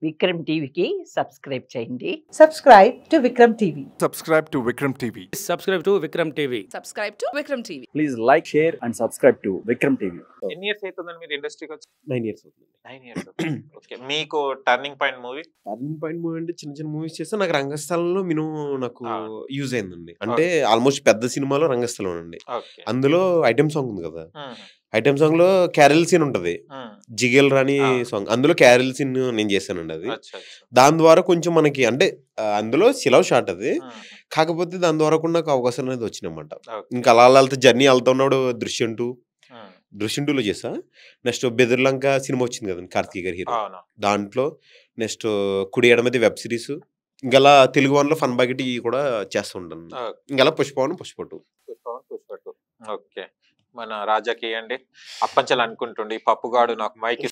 విక్రమ్ టీవీకి సబ్స్క్రైబ్ చేయండి. Subscribe to Vikram TV. Subscribe to Vikram TV. Subscribe to Vikram TV. Subscribe to Vikram TV. Please like, share and subscribe to Vikram TV. ఎన్ని years అవుతుందని మీరు ఇండస్ట్రీకి వచ్చి? 9 years అవుతుంది. 9 years. Okay, మీకు turning point movie? Turning point movie అంటే చిన్న చిన్న మూవీస్ చేస్తే నాకు రంగస్థలంలో నాకు యూజ్ అయిందండి. అంటే Okay. ఆల్మోస్ట్ పెద్ద సినిమాలో రంగస్థలం అండి. ఓకే. అందులో ఐటమ్ సాంగ్ ఉంది కదా, ఐటమ్ సాంగ్ లో క్యారెల్ సీన్ ఉంటది, జిగేల్ రాణి సాంగ్, అందులో క్యారెల్ సీన్ నేను చేశానండి. అది దాని ద్వారా కొంచెం మనకి అంటే అందులో సిలవ్ షాట్ అది, కాకపోతే దాని ద్వారా కూడా నాకు అవకాశం అనేది వచ్చినమాట. ఇంకా అలా వెళ్తే జర్నీ వెళ్తా ఉన్నాడు. దృశ్యం 2లో చేసా. నెక్స్ట్ బెదిర్లంక సినిమా వచ్చింది కదండి, కార్తీక్ గారి హీరో, దాంట్లో. నెక్స్ట్ కుడి ఎడమది వెబ్ సిరీస్, ఇంకా తెలుగు వన్లో ఫన్ బాకెట్ కూడా చేస్తూ ఉంటాను. ఇంకా పుష్ప 1, పుష్ప 2. ఓకే, మన రాజాకి అండి అప్పంచలు అనుకుంటుండే పప్పుగాడు నాకు మైక్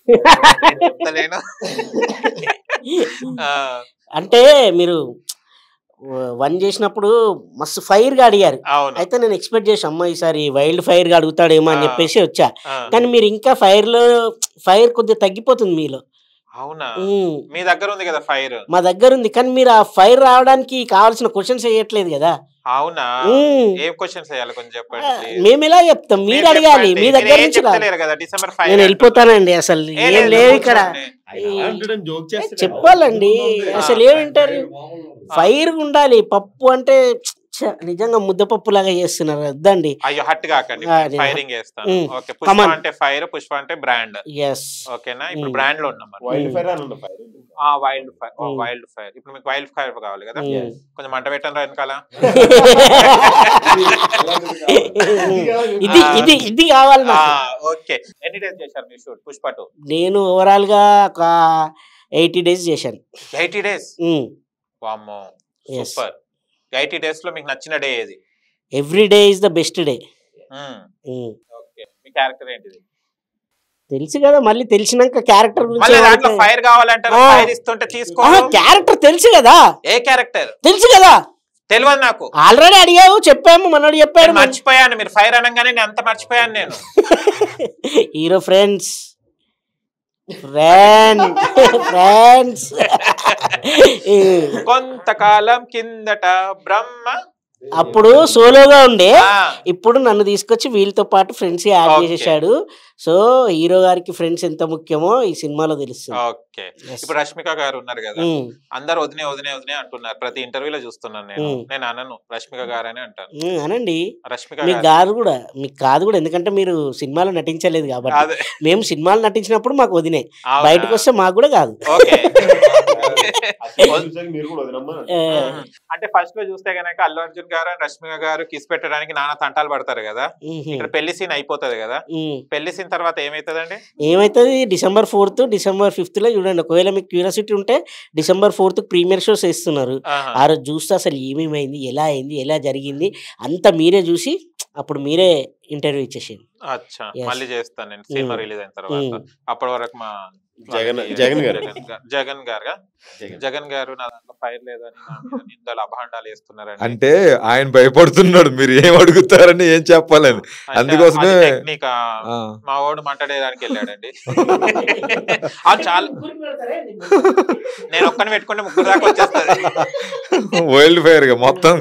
అంటే మీరు 1 చేసినప్పుడు మస్తు ఫైర్ గా అడిగారు. అయితే నేను ఎక్స్పెక్ట్ చేసి అమ్మ ఈసారి వైల్డ్ ఫైర్ గా అడుగుతాడేమో అని చెప్పేసి వచ్చా. కానీ మీరు ఇంకా ఫైర్ కొద్దిగా తగ్గిపోతుంది మీలో. అవునా? మీ దగ్గర ఉంది కదా ఫైర్? మా దగ్గర ఉంది, కానీ మీరు ఆ ఫైర్ రావడానికి కావాల్సిన క్వశ్చన్స్ వేయట్లేదు కదా. అవునా? ఏం క్వశ్చన్స్ వేయాలి కొంచెం చెప్పండి. మేము ఎలా చెప్తాం, మీరు అడగాలి. మీ దగ్గర నుంచి నేను వెళ్ళిపోతానండి. అసలు ఏం లేదు ఇక్కడ, చెప్పాలండి. అసలు ఏమింటారు, ఫైర్ ఉండాలి. పప్పు అంటే నిజంగా ముద్దపప్పు లాగా చేస్తున్నారు. వద్దండి. అయ్యో హట్ కాకండి, ఫైరింగ్ చేస్తాను. ఓకే, పుష్ప అంటే ఫైర్, పుష్ప అంటే బ్రాండ్. ఓకేనా? ఇప్పుడు బ్రాండ్ లో ఉన్నాం. Wild fire. ఇప్పుడు మీకు వైల్డ్ ఫైర్ కావాలి కదా, కొంచెం మంట పెట్టండి వెనకాల. ఇది కావాలి. ఓకే, ఎన్ని డేస్ చేశారు మీరు షూట్ పుష్ప 2? నేను ఓవరాల్ గా ఒక 80 days చేశాను. 80 days? వామ్మో, సూపర్. 80 days లో మీకు నచ్చిన డే ఏది? Every day is the best day. Okay, me character ఏంటిది? తెలుసు కదా, మళ్ళీ తెలిసినాక క్యారెక్టర్ గురించి. ఫైర్ కావాలంటారు, ఫైర్ ఇస్తుంటే తీసుకో. క్యారెక్టర్ తెలుసు కదా. ఏ క్యారెక్టర్ తెలుసు కదా? తెలియదు నాకు. ఆల్రెడీ అడిగావు, చెప్పాము, మనోడు చెప్పాడు. మర్చిపోయాను. మీరు ఫైర్ అనగానే నేను అంత మర్చిపోయాను నేను. హీరో ఫ్రెండ్స్ కొంతకాలం కిందట బ్రహ్మ అప్పుడు సోలోగా ఉండే, ఇప్పుడు నన్ను తీసుకొచ్చి వీళ్ళతో పాటు ఫ్రెండ్స్ యాడ్ చేసేసాడు. సో హీరో గారికి ఫ్రెండ్స్ ఎంత ముఖ్యమో ఈ సినిమాలో తెలుస్తుంది. ఓకే, ఇప్పుడు రష్మిక గారు ఉన్నారు కదా, అందరు వదినే వదినే వదినే అంటున్నారు. ప్రతి ఇంటర్వ్యూలో చూస్తున్నాను నేను అనను, రష్మిక గారు అని అంటాను. అనండి, రష్మిక మీకు కాదు కూడా, మీకు కాదు కూడా, ఎందుకంటే మీరు సినిమాలో నటించలేదు కాబట్టి. మేము సినిమాలు నటించినప్పుడు మాకు వదినే, బయటకు వస్తే మాకు కూడా కాదు. అంటే ఫస్ట్ లో చూస్తే గనక అల్లు అర్జున్ గారు అండ్ రష్మిక గారు కిస్ పెట్టడానికి నానా తంటాలు పడతారు కదా. ఇక్కడ పెళ్లి సీన్ అయిపోతుంది కదా, పెళ్లి సీన్ తర్వాత ఏమైతుందండి? ఏమైతుంది, December 4th, December 5th లో చూడండి. ఒకవేళ మీకు క్యూరియాసిటీ ఉంటే December 4th ప్రీమియర్ షోస్ వేస్తున్నారు. ఆ రోజు చూస్తే అసలు ఏమేమైంది, ఎలా అయింది, ఎలా జరిగింది అంతా మీరే చూసి అప్పుడు మీరే ఇంటర్వ్యూ ఇచ్చేసింది. అచ్చా, మళ్ళీ చేస్తాను నేను సినిమా రిలీజ్ అయిన తర్వాత. అప్పటి వరకు మా జగన్ గారు నా దాంట్లో ఫైర్ లేదని నిందలు అభాండాలు వేస్తున్నారు. అంటే ఆయన భయపడుతున్నాడు మీరు ఏం అడుగుతారని, ఏం చెప్పాలని. అందుకోసమే మా వాడు మాట్లాడేదానికి వెళ్ళాడండి. చాలా నేను ఒక్కని పెట్టుకుంటే 3 దాకా వచ్చేస్తుంది. వైల్డ్ ఫైర్ గా మొత్తం.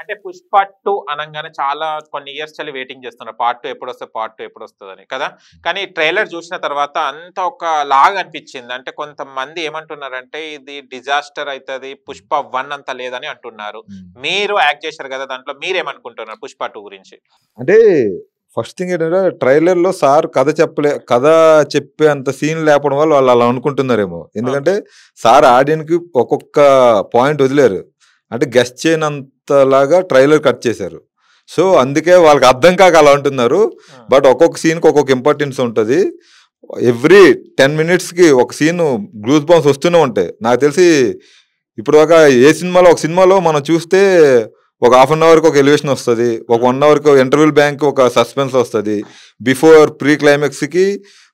అంటే పుష్ప 2 అనగానే చాలా కొన్ని ఇయర్స్ చల్లి వెయిటింగ్ చేస్తున్నారు, పార్ట్ 2 ఎప్పుడు వస్తుంది, పార్ట్ 2 ఎప్పుడు వస్తుంది అని కదా. కానీ ట్రైలర్ చూసిన తర్వాత అంత ఒక లాగా అనిపించింది. అంటే కొంతమంది ఏమంటున్నారంటే ఇది డిజాస్టర్ అవుతుంది, పుష్ప 1 అంత లేదని అంటున్నారు. మీరు యాక్ట్ చేశారు కదా దాంట్లో, మీరేమనుకుంటున్నారు పుష్ప 2 గురించి? అంటే ఫస్ట్ థింగ్ ఏంటంటే ట్రైలర్ లో సార్ కథ చెప్పే అంత సీన్ లేకపోవడం వల్ల వాళ్ళు అలా అనుకుంటున్నారేమో. ఎందుకంటే సార్ ఆడియన్స్ కి ఒక్కొక్క పాయింట్ వదిలేరు, అంటే గెస్ట్ చేయనంతలాగా ట్రైలర్ కట్ చేశారు. సో అందుకే వాళ్ళకి అర్థం కాక అలా అంటున్నారు. బట్ ఒక్కొక్క సీన్కి ఒక్కొక్క ఇంపార్టెన్స్ ఉంటుంది. ఎవ్రీ 10 minutes కి ఒక సీన్ గ్లూస్ బాంబ్స్ వస్తూనే ఉంటాయి. నాకు తెలిసి ఇప్పుడు దాకా ఏ సినిమాలో, ఒక సినిమాలో మనం చూస్తే ఒక 1/2 hourకి ఒక ఎలివేషన్ వస్తుంది, ఒక 1 hourకి ఇంటర్వ్యూల్ బ్యాంక్ ఒక సస్పెన్స్ వస్తుంది, బిఫోర్ ప్రీ క్లైమాక్స్కి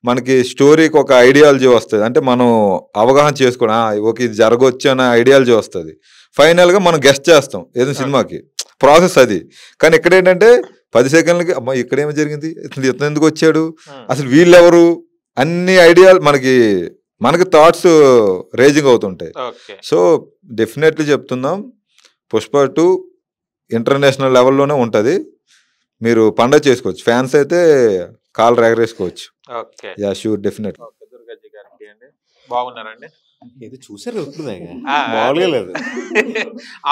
మనకి స్టోరీకి ఒక ఐడియాలజీ వస్తుంది. అంటే మనం అవగాహన చేసుకుని ఓకే ఇది జరగవచ్చు అనే ఐడియాలజీ వస్తుంది. ఫైనల్గా మనం గెస్ట్ చేస్తాం ఏదైనా సినిమాకి, ప్రాసెస్ అది. కానీ ఇక్కడ ఏంటంటే 10 seconds అమ్మ ఇక్కడేమో జరిగింది, ఇతను ఎందుకు వచ్చాడు, అసలు వీళ్ళెవరు, అన్ని ఐడియాలు మనకి మనకి థాట్స్ రేజింగ్ అవుతుంటాయి. ఓకే సో డెఫినెట్లీ చెప్తున్నాం, పుష్ప 2 ఇంటర్నేషనల్ లెవెల్లోనే ఉంటుంది. మీరు పండగ చేసుకోవచ్చు, ఫ్యాన్స్ అయితే కాల్ ఎగరేసుకోవచ్చు. Okay ya sure definite. Okay Durgaji గారికి అండి, బాగున్నారండి? ఏదో చూసారు ఆ, మామూలుగా లేదు.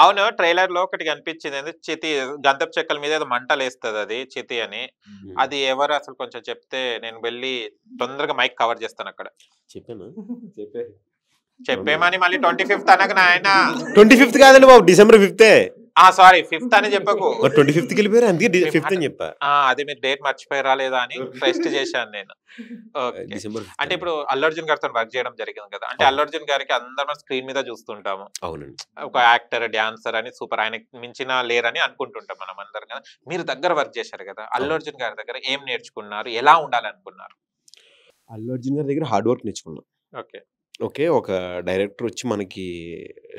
అవును, ట్రైలర్ లో ఒకటి కనిపించింది, ఏంది చితి గంధపు చెక్కల మీద ఏదో మంటలు వేస్తుంది, అది చితి అని. అది ఎవరు అసలు కొంచెం చెప్తే నేను వెళ్ళి తొందరగా మైక్ కవర్ చేస్తాను అక్కడ. చెప్పాను చెప్పేమని మళ్ళీ 25th అనగా నాయన. 25th కాదండి బాబు, December 5th. సారీ 5th అని చెప్పకు. 25th వెళ్ళిపోయారు, అందుకే 5th అని చెప్పా. అది మీరు డేట్ మర్చిపోయారా లేదా అని టెస్ట్ చేశాను నేను. Okay, December 5th. అంటే ఇప్పుడు అల్లు అర్జున్ గారితో వర్క్ చేయడం జరిగింది కదా, అంటే అల్లు అర్జున్ గారికి అందరం స్క్రీన్ మీద చూస్తుంటాము, అవునండి, ఒక యాక్టర్ డాన్సర్ అని సూపర్, ఆయన మించిన లేరని అనుకుంటుంటాం మనం అందరం కదా. మీరు దగ్గర వర్క్ చేశారు కదా, అల్లు అర్జున్ గారి దగ్గర ఏం నేర్చుకున్నారు, ఎలా ఉండాలనుకున్నారు? అల్లు అర్జున్ గారి దగ్గర హార్డ్ వర్క్ నేర్చుకున్నాం. ఓకే ఓకే, ఒక డైరెక్టర్ వచ్చి మనకి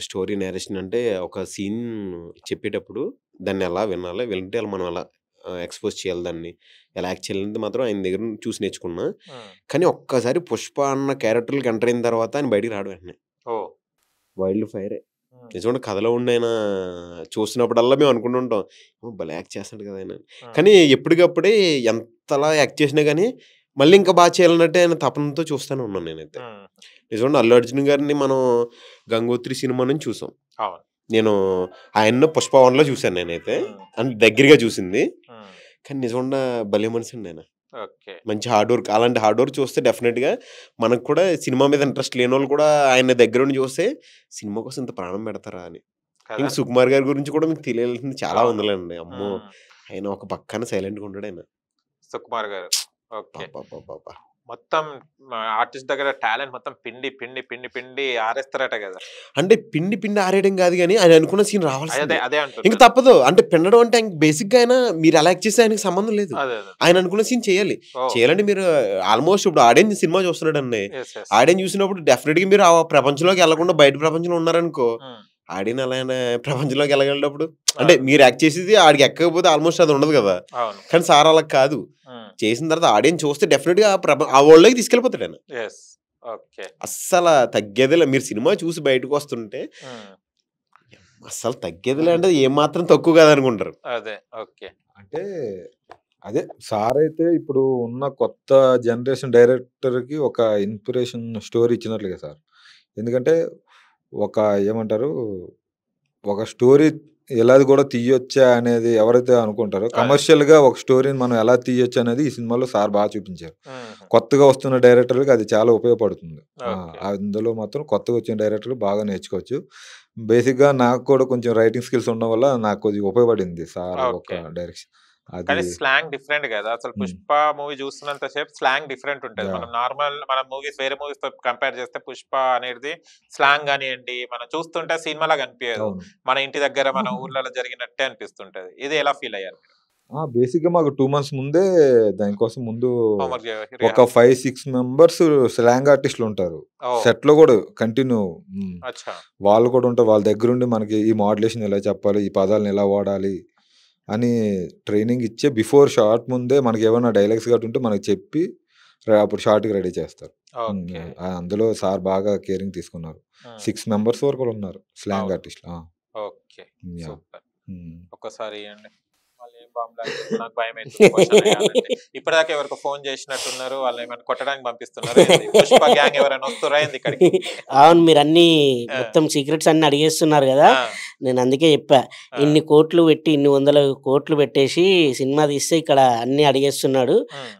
స్టోరీ నేరేషన్ అంటే ఒక సీన్ చెప్పేటప్పుడు దాన్ని ఎలా వినాలి, వింటే అలా మనం ఎలా ఎక్స్పోజ్ చేయాలి, దాన్ని ఎలా యాక్ట్ చేయాలంటే మాత్రం ఆయన దగ్గర చూసి నేర్చుకున్నా. కానీ ఒక్కసారి పుష్ప అన్న క్యారెక్టర్కి ఎంటర్ అయిన తర్వాత ఆయన బయటికి రాడు వెంటనే వైల్డ్ ఫైరే. నిజంగా కథలో ఉండి ఆయన చూసినప్పుడల్లా మేము అనుకుంటుంటాం భలే యాక్ట్ చేస్తాడు కదా ఆయన. కానీ ఎప్పటికప్పుడే ఎంతలా యాక్ట్ చేసినా కానీ మళ్ళీ ఇంకా బాగా చేయాలన్నట్టే ఆయన తపనతో చూస్తూనే ఉన్నాను నేనైతే. నిజంగా అల్లు అర్జున్ గారిని మనం గంగోత్రి సినిమా నుంచి చూసాం. నేను ఆయన పుష్ప 1లో చూశాను నేనైతే, అంటే దగ్గరగా చూసింది. కానీ నిజంగా భలే మనిషి అండి ఆయన, మంచి హార్డ్ వర్క్. అలాంటి హార్డ్ వర్క్ చూస్తే డెఫినెట్గా మనకు కూడా సినిమా మీద ఇంట్రెస్ట్ లేని వాళ్ళు కూడా ఆయన దగ్గర ఉండి చూస్తే సినిమా కోసం ఇంత ప్రాణం పెడతారా అని. ఇంకా సుకుమార్ గారి గురించి కూడా మీకు తెలియాల్సింది చాలా ఉందిలేండి. అమ్మో, ఆయన ఒక పక్కన సైలెంట్గా ఉంటాడు ఆయన, సుకుమార్ గారు. ఓకే, మొత్తం ఆర్టిస్ట్ దగ్గర టాలెంట్ మొత్తం పిండి పిండి పిండి పిండి ఆరేస్తారట కదా. అంటే పిండి పిండి ఆరేయడం కాదు కానీ ఆయన అనుకున్న సీన్ రావాలి, అదే ఇంకా తప్పదు. అంటే పిండడం అంటే బేసిక్ గా ఆయన మీరు ఎలా యాక్ట్ చేస్తే ఆయనకి సంబంధం లేదు, ఆయన అనుకున్న సీన్ చేయాలంటే మీరు ఆల్మోస్ట్ ఇప్పుడు ఆడియన్స్ సినిమా చూస్తున్నాడు అండి, ఆడియన్స్ చూసినప్పుడు డెఫినెట్ గా మీరు ఆ ప్రపంచంలోకి వెళ్లకుండా బయట ప్రపంచంలో ఉన్నారనుకో, ఆడియన్ అలా ప్రపంచంలోకి వెళ్ళగలప్పుడు అంటే మీరు యాక్ట్ చేసేది ఆడికి ఎక్కకపోతే ఆల్మోస్ట్ అది ఉండదు కదా. కానీ సార్ అలా కాదు, చేసిన తర్వాత ఆడియన్స్ చూస్తే డెఫినెట్ గా ఆ వరల్డ్ లోకి తీసుకెళ్ళిపోతాడు ఆయన. అస్సలు తగ్గేదిలే, మీరు సినిమా చూసి బయటకు వస్తుంటే అస్సలు తగ్గేదిలే, అంటే ఏం మాత్రం తక్కువ కాదు అనుకుంటారు. అదే ఓకే, అంటే అదే సార్ అయితే ఇప్పుడు ఉన్న కొత్త జనరేషన్ డైరెక్టర్కి ఒక ఇన్స్పిరేషన్ స్టోరీ ఇచ్చినట్లుగా సార్. ఎందుకంటే ఒక ఏమంటారు, ఒక స్టోరీ ఎలాది కూడా తీయొచ్చా అనేది ఎవరైతే అనుకుంటారో, కమర్షియల్గా ఒక స్టోరీని మనం ఎలా తీయొచ్చు అనేది ఈ సినిమాలో సార్ బాగా చూపించారు. కొత్తగా వస్తున్న డైరెక్టర్కి అది చాలా ఉపయోగపడుతుంది. అందులో మాత్రం కొత్తగా వచ్చిన డైరెక్టర్లు బాగా నేర్చుకోవచ్చు. బేసిక్గా నాకు కూడా కొంచెం రైటింగ్ స్కిల్స్ ఉండడం వల్ల నాకు కొద్దిగా ఉపయోగపడింది సార్ ఒక డైరెక్షన్. కానీ స్లాంగ్ డిఫరెంట్ కదా అసలు. పుష్ప మూవీ చూస్తున్నంత సేపు స్లాంగ్ డిఫరెంట్ ఉంటుంది. మనం నార్మల్ మన మూవీస్ వేరే మూవీస్ తో కంపేర్ చేస్తే పుష్ప అనేది స్లాంగ్ కానివ్వండి మనం చూస్తుంటే సినిమా లాగా అనిపించదు, మన ఇంటి దగ్గర మన ఊర్లలో జరిగినట్టే అనిపిస్తుంటది. ఇది ఎలా ఫీల్ అయ్యారు? బేసిక్ గా మాకు 2 months ముందే దానికోసం ముందు ఒక 5-6 members స్లాంగ్ ఆర్టిస్టులు ఉంటారు సెట్ లో కూడా కంటిన్యూ. వాళ్ళు కూడా ఉంటారు, వాళ్ళ దగ్గర ఉండి మనకి ఈ మాడ్యులేషన్ ఎలా చెప్పాలి, ఈ పదాలను ఎలా వాడాలి అని ట్రైనింగ్ ఇచ్చే బిఫోర్ షార్ట్ ముందే మనకి ఏమైనా డైలాగ్స్ గట్రా ఉంటే మనకి చెప్పి అప్పుడు షార్ట్కి రెడీ చేస్తారు. అందులో సార్ బాగా కేరింగ్ తీసుకున్నారు. 6 members వరకు కూడా ఉన్నారు స్లాంగ్ ఆర్టిస్టులు. ఒక్కసారి నాకు భయం అవుతుంది. ఇప్పటిదాకా ఎవరికి ఫోన్ చేసినట్టున్నారు, వాళ్ళు ఏమైనా కొట్టడానికి పంపిస్తున్నారు, పుష్ప గ్యాంగ్ ఎవరైనా వస్తారా ఇక్కడికి? అవును, మీరు అన్ని మొత్తం సీక్రెట్స్ అన్ని అడిగేస్తున్నారు కదా. నేను అందుకే చెప్పా, ఇన్ని కోట్లు పెట్టి 100 కోట్లు పెట్టేసి సినిమా తీస్తే ఇక్కడ అన్ని అడిగేస్తున్నాడు,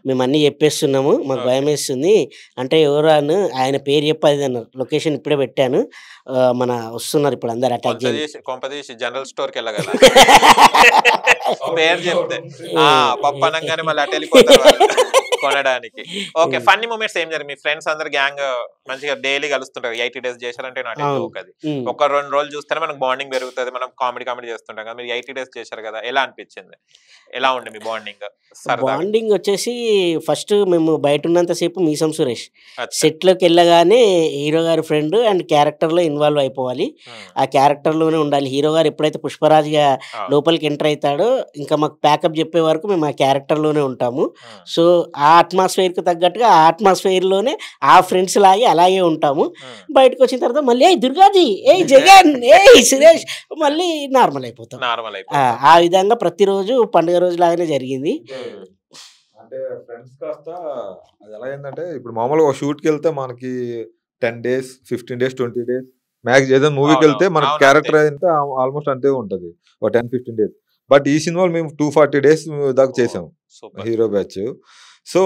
మేము అన్ని చెప్పేస్తున్నాము, మాకు భయం వేస్తుంది అంటే ఎవరు అని ఆయన పేరు చెప్పేది అన్నారు. లొకేషన్ ఇప్పుడే పెట్టాను, మన వస్తున్నారు ఇప్పుడు అందరు అటాక్ చేసి జనరల్ స్టోర్కి వెళ్ళగల పేరు చెప్తే పప్పు అనగానే మళ్ళీ అటు వెళ్ళిపోతారు కొనడానికి. ఓకే, ఫన్నీ మూమెంట్స్ ఏం జరిగింది? మీ ఫ్రెండ్స్ అందరు గ్యాంగ్ మంచిగా డైలీ కలుస్తుంటారు, 80 days చేశారంటే నాట్ అది ఒక 2 రోజులు చూస్తేనే మనకు బాండింగ్ పెరుగుతుంది, మనం కామెడీ చేస్తుంటాం కదా. మీరు 80 days చేశారు కదా, ఎలా అనిపించింది, ఎలా ఉండే మీ బాండింగ్? బాండింగ్ వచ్చేసి ఫస్ట్ మేము బయట ఉన్నంత సేపు మీసం సురేష్, సెట్ లోకి వెళ్ళగానే హీరో గారి ఫ్రెండ్ అండ్ క్యారెక్టర్ లో ఇన్వాల్వ్ అయిపోవాలి, ఆ క్యారెక్టర్ లోనే ఉండాలి. హీరో గారు ఎప్పుడైతే పుష్పరాజ్ గా లోపలికి ఎంటర్ అవుతాడో ఇంకా మాకు ప్యాకప్ చెప్పే వరకు మేము ఆ క్యారెక్టర్ లోనే ఉంటాము. సో ఆ అట్మాస్ఫియర్కి తగ్గట్టుగా ఆ అట్మాస్ఫియర్లోనే ఆ ఫ్రెండ్స్ లాగే అలాగే ఉంటాము. బయటకు వచ్చిన తర్వాత మళ్ళీ ఏ దుర్గాజీ, ఏ జగన్, ఏ సురేష్, మళ్ళీ నార్మల్ అయిపోతాం. నార్మల్ ఆ విధంగా ప్రతిరోజు పండుగ రోజు లాగానే జరిగింది. అంటే ఫ్రెండ్స్ కాస్త అది ఎలా అయిందంటే ఇప్పుడు మామూలుగా ఒక షూట్కి వెళ్తే మనకి 10 days 15 days 20 days మ్యాక్స్ ఏదైనా మూవీకి వెళ్తే మనకి అవును, క్యారెక్టర్ అయితే ఆల్మోస్ట్ అంతే ఉంటది ఒక 10-15 days. బట్ ఈ సినిమాలో మేము 240 days దాకా చేసాం సూపర్. Hero batch. సో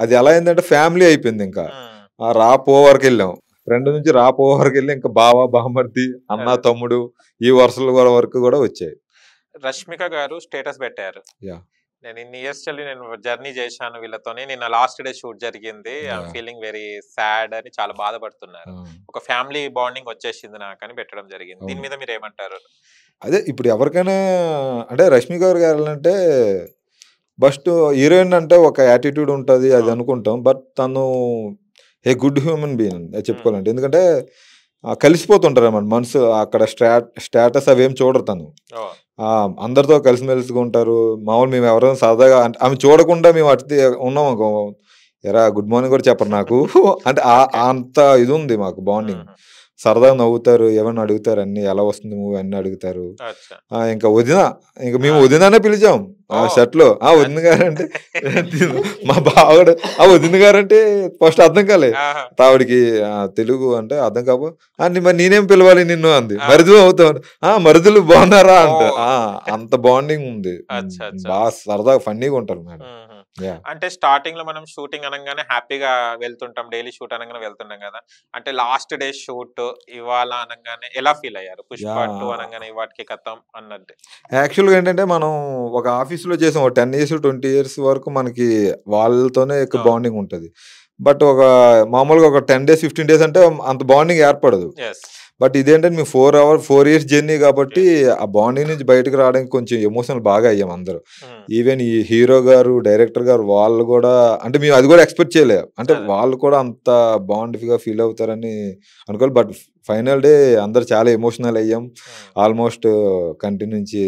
అది ఎలా అయిందంటే ఫ్యామిలీ అయిపోయింది. ఇంకా రా పోవర్కి వెళ్ళాం, ఫ్రెండ్ నుంచి రా పోవర్కి వెళ్ళి ఇంకా బావ బామర్ది అన్న తమ్ముడు ఈ వరుసల వరకు కూడా వచ్చాయి. రష్మిక గారు స్టేటస్ పెట్టారు, Yeah. నేను ఇన్ని ఇయర్స్ నేను జర్నీ చేశాను వీళ్ళతోని, నిన్న లాస్ట్ డే షూట్ జరిగింది, I'm Yeah. Feeling very sad అని చాలా బాధపడుతున్నారు. ఒక ఫ్యామిలీ బాండింగ్ వచ్చేసింది నాకు అని పెట్టడం జరిగింది. దీని మీద మీరు ఏమంటారు? అదే ఇప్పుడు ఎవరికైనా అంటే రష్మిక గారు అంటే ఫస్ట్ హీరోయిన్ అంటే ఒక యాటిట్యూడ్ ఉంటుంది అది అనుకుంటాం. బట్ తను ఏ గుడ్ హ్యూమన్ బీయింగ్ చెప్పుకోవాలంటే, ఎందుకంటే కలిసిపోతుంటారు అన్నమాట మనసు. అక్కడ స్టేటస్ అవేం చూడరు తను. అందరితో కలిసిమెలిసిగా ఉంటారు. మామూలు మేము ఎవరైనా సరదాగా ఆమె చూడకుండా మేము అటు ఉన్నాం అనుకో, ఎరా గుడ్ మార్నింగ్ కూడా చెప్పరు నాకు అంటే అంత ఇది ఉంది మాకు బాండింగ్. సరదాగా నవ్వుతారు, ఏమన్నా అడుగుతారు, అన్ని ఎలా వస్తుంది మూవీ అన్ని అడుగుతారు. ఇంకా వదిన, ఇంకా మేము వదినానే పిలిచాం ఆ సెట్ లో. వదిన గారంటే మా బావడు వదిన గారంటే ఫస్ట్ అర్థం కాలే ఆవిడికి తెలుగు అంటే అర్థం కాపో మరి నేనేం పిలవాలి నిన్ను అంది. మరుదు అవుతాను, మరుదులు బాగున్నారా అంట. అంత బాండింగ్ ఉంది, బాగా సరదాగా ఫన్నీగా ఉంటారు మేడం. అంటే స్టార్టింగ్ లో మనం షూటింగ్ అనగానే హ్యాపీగా వెళ్తుంటాం, డైలీ షూట్ అనగానే వెళ్తున్నాం కదా. అంటే లాస్ట్ డే షూట్ ఇవాళ అనగానే ఎలా ఫీల్ అయ్యారు? పుష్ప 2 అనగానే ఇవాటికి కథం అన్నట్టు. యాక్చువల్గా ఏంటంటే మనం ఒక ఆఫీస్ లో చేసాం 10 years 20 years వరకు మనకి వాళ్ళతోనే ఎక్కువ బాండింగ్ ఉంటుంది. బట్ ఒక మామూలుగా ఒక 10 days 15 days అంటే అంత బాండింగ్ ఏర్పడదు. బట్ ఇదేంటంటే మేము 4 years జర్నీ కాబట్టి ఆ బాండింగ్ నుంచి బయటకు రావడానికి కొంచెం ఎమోషనల్ బాగా అయ్యాం అందరూ. ఈవెన్ ఈ హీరో గారు, డైరెక్టర్ గారు వాళ్ళు కూడా, అంటే మేము అది కూడా ఎక్స్పెక్ట్ చేయలేదు. అంటే వాళ్ళు కూడా అంత బాండ్గా ఫీల్ అవుతారని అనుకోవాలి. బట్ ఫైనల్ డే అందరు చాలా ఎమోషనల్ అయ్యాం. ఆల్మోస్ట్ కంటి నుంచి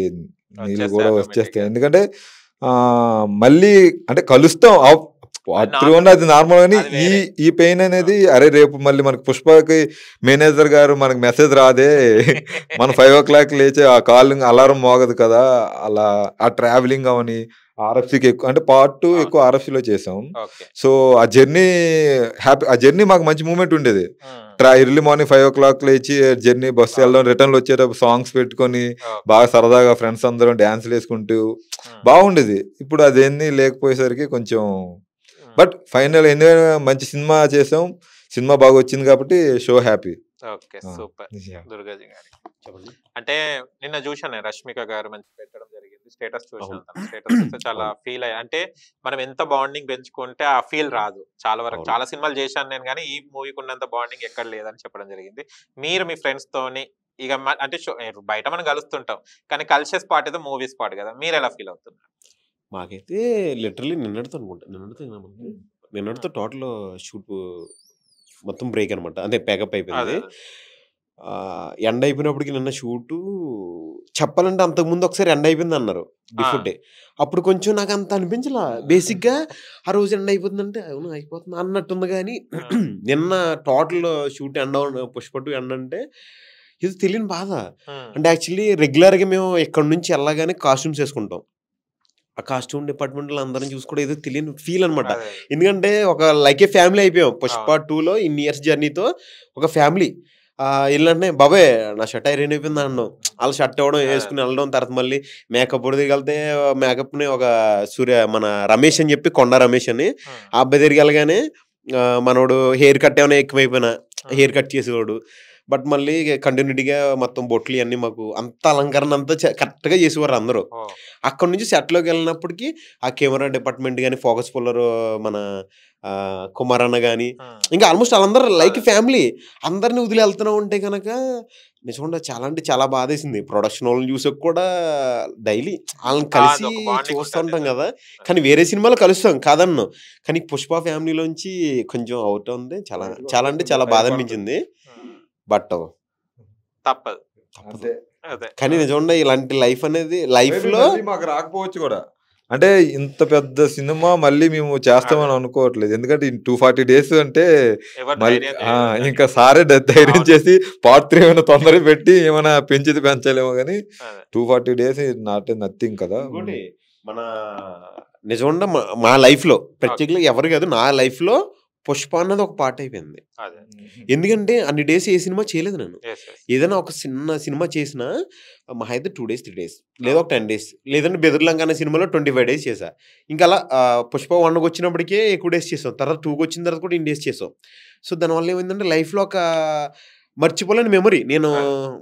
నీళ్ళు కూడా వచ్చేస్తాయి. ఎందుకంటే మళ్ళీ అంటే కలుస్తాం అది నార్మల్. కానీ ఈ పెయిన్ అనేది అరే రేపు మళ్ళీ మనకి పుష్పకి మేనేజర్ గారు మనకి మెసేజ్ రాదే, మన 5 o'clock లేచే ఆ కాలింగ్ అలారం మోగదు కదా, అలా ఆ ట్రావెలింగ్ అవని RFCకి ఎక్కువ అంటే పార్ట్ 2 ఎక్కువ RFCలో చేసాం. సో ఆ జర్నీ హ్యాపీ, ఆ జర్నీ మాకు మంచి మూమెంట్ ఉండేది. ఎర్లీ మార్నింగ్ 5 o'clock లేచి జర్నీ బస్సు వెళ్ళడం, రిటర్న్లో వచ్చేటప్పుడు సాంగ్స్ పెట్టుకొని బాగా సరదాగా ఫ్రెండ్స్ అందరం డ్యాన్స్లు వేసుకుంటూ బాగుండేది. ఇప్పుడు అదేన్నీ లేకపోయేసరికి కొంచెం, బట్ ఫైనల్ ఎన్నో మంచి సినిమా చేసాం, సినిమా బాగా వచ్చింది కాబట్టి show happy. Okay super. Durgaji గారు అంటే నిన్న చూసాను రష్మిక గారు మంచి పెట్టడం జరిగింది, స్టేటస్ చూసాను. స్టేటస్ చూస్తే చాలా ఫీల్ అయ్యా. అంటే మనం ఎంత బాండింగ్ పెంచుకుంటే ఆ ఫీల్ రాదు. చాలా వరకు చాలా సినిమాలు చేశాను నేను, కానీ ఈ మూవీకి ఉన్నంత బాండింగ్ ఎక్కడ లేదని చెప్పడం జరిగింది. మీరు మీ ఫ్రెండ్స్ తోని ఇక అంటే బయట మనం కలుస్తుంటాం, కానీ కలిసే స్పాట్ ఏదో మూవీ స్పాట్ కదా, మీరు ఎలా ఫీల్ అవుతున్నారు? మాకైతే లిటరలీ నిన్నటితో టోటల్ షూట్ మొత్తం బ్రేక్ అనమాట. అంటే ప్యాకప్ అయిపోయింది. ఎండ్ అయిపోయినప్పటికి నిన్న షూటు చెప్పాలంటే అంతకుముందు ఒకసారి ఎండ్ అయిపోయింది అన్నారు బిఫోర్ డే. అప్పుడు కొంచెం నాకు అంత అనిపించలా. బేసిక్గా ఆ రోజు ఎండ్ అయిపోతుందంటే అవును అయిపోతుంది అన్నట్టుంది. కానీ నిన్న total shoot end Pushpa 2 end అంటే ఇది తెలియని బాధ. అంటే యాక్చువల్లీ రెగ్యులర్గా మేము ఇక్కడ నుంచి వెళ్ళగానే కాస్ట్యూమ్స్ వేసుకుంటాం. ఆ కాస్ట్యూమ్ డిపార్ట్మెంట్లో అందరం చూసుకోవడం ఏదో తెలియని ఫీల్ అనమాట. ఎందుకంటే ఒక లైక్ ఏ ఫ్యామిలీ అయిపోయాం. పుష్ప 2లో ఇన్ని ఇయర్స్ జర్నీతో ఒక ఫ్యామిలీ. వెళ్ళంటే బాబాయ్ నా షర్ట్ ఐరన్ అయిపోయింది అన్నాం. వాళ్ళ షర్ట్ ఇవ్వడం, వేసుకుని వెళ్ళడం. తర్వాత మళ్ళీ మేకప్ కూడా దిగలితే మేకప్ని ఒక మన రమేష్ అని చెప్పి, కొండ రమేష్ అని ఆ అబ్బాయి దగ్గరికి వెళ్ళగానే మనోడు హెయిర్ కట్ ఏమైనా ఎక్కువైపోయినా హెయిర్ కట్ చేసేవాడు. బట్ మళ్ళీ కంటిన్యూటీగా మొత్తం బొట్లు అన్నీ మాకు అంత అలంకరణ అంతా కరెక్ట్గా చేసేవారు అందరూ. అక్కడ నుంచి సెట్లోకి వెళ్ళినప్పటికీ ఆ కెమెరా డిపార్ట్మెంట్ కానీ, ఫోకస్ పుల్లర్ మన కుమార్ అన్న కానీ, ఇంకా ఆల్మోస్ట్ వాళ్ళందరూ లైక్ ఫ్యామిలీ. అందరినీ వదిలి వెళ్తున్నాం ఉంటే కనుక నిజంగా చాలా అంటే చాలా బాధేసింది. ప్రొడక్షన్ వాళ్ళని చూసాక కూడా డైలీ వాళ్ళని కలిసి చూస్తూ ఉంటాం కదా, కానీ వేరే సినిమాలో కలుస్తాం కాదన్ను. కానీ పుష్ప ఫ్యామిలీలోంచి కొంచెం అవుట్ ఉంది. చాలా చాలా అంటే చాలా బాధ అనిపించింది. బట్ తప్పదు. కానీ నిజంగా ఇలాంటి లైఫ్ అనేది లైఫ్ లో మాకు రాకపోవచ్చు కూడా. అంటే ఇంత పెద్ద సినిమా మళ్ళీ మేము చేస్తామని అనుకోవట్లేదు. ఎందుకంటే 240 days అంటే ఎవరు మళ్ళీ ధైర్యం చేయరు. ఇంకా సారే ధైర్యం అవును. చేసి పార్ట్ 3 ఏమైనా తొందరగా పెట్టి ఏమైనా పెంచాలేమో కానీ అదే. 240 days నాట్ నథింగ్ కదా. ఇంకోటి మన నిజంగా మా లైఫ్ లో ప్రత్యేకంగా ఎవరు కాదు, నా లైఫ్ లో పుష్ప అన్నది ఒక పార్ట్ అయిపోయింది. అదే. ఎందుకంటే అన్ని డేస్ ఏ సినిమా చేయలేదు నేను. Yes, yes. ఏదైనా ఒక చిన్న సినిమా చేసినా మహా అయితే 2 days 3 days లేదా ఒక 10 days, లేదంటే బెదర్లంక అనే సినిమాలో 25 days చేసా. ఇంకా అలా పుష్ప 1కి వచ్చినప్పటికే ఎక్కువ డేస్ చేసాం, తర్వాత 2కి వచ్చిన తర్వాత కూడా ఇన్ని డేస్ చేసాం. సో దానివల్ల ఏమైందంటే లైఫ్లో ఒక మర్చిపోలేని మెమరీ. నేను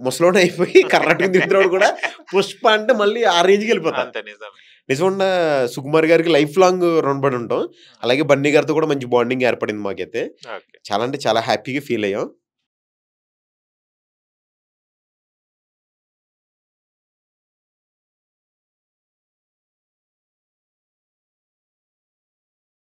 ముసలోనే అయిపోయి కర్ణాటక తిరుగుతున్నాడు కూడా పుష్ప అంటే మళ్ళీ ఆ రేంజ్కి వెళ్ళిపోతా. అంతే నిజమే. నిజంగా సుకుమార్ గారికి లైఫ్ లాంగ్ రుణపడి ఉంటాం. అలాగే బన్నీ గారితో కూడా మంచి బాండింగ్ ఏర్పడింది మాకైతే. ఓకే. చాలా అంటే చాలా హ్యాపీగా ఫీల్ అయ్యాం.